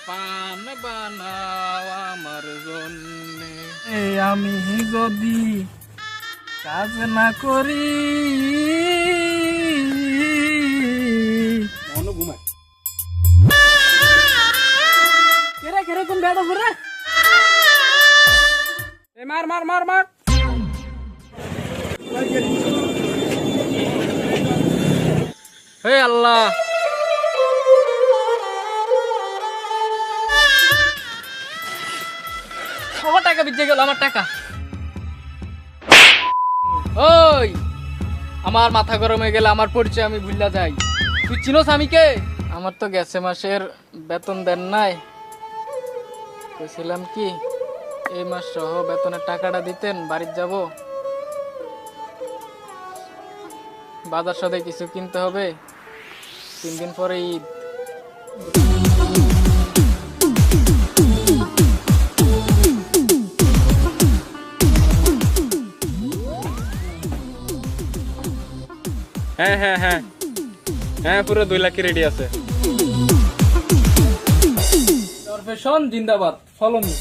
পান বানাও আমার জন্যে। আমি যদি কাজ না করি মনে ঘুমায় কেরে কেরে কোন বেড়া ঘুরে মার মার মার মার। হে আল্লাহ, আমার টাকা ভিজে গেল, আমার টাকা। ওই আমার মাথা গরম হয়ে গেলে আমার পরিচয় আমি ভুললা যাই। তুই চিনোস আমি কে? আমার তো গেছে মাসের বেতন দেন নাই, বলছিলাম কি এই মাস সহ বেতনের টাকাটা দিতেন, বাড়িতে যাব, বাজার সাথে কিছু কিনতে হবে, 3 দিন পরে ঈদ। হ্যাঁ হ্যাঁ হ্যাঁ হ্যাঁ, পুরো 2 লাখ রেডি আছে। প্রফেশন জিন্দাবাদ, ফলো মি।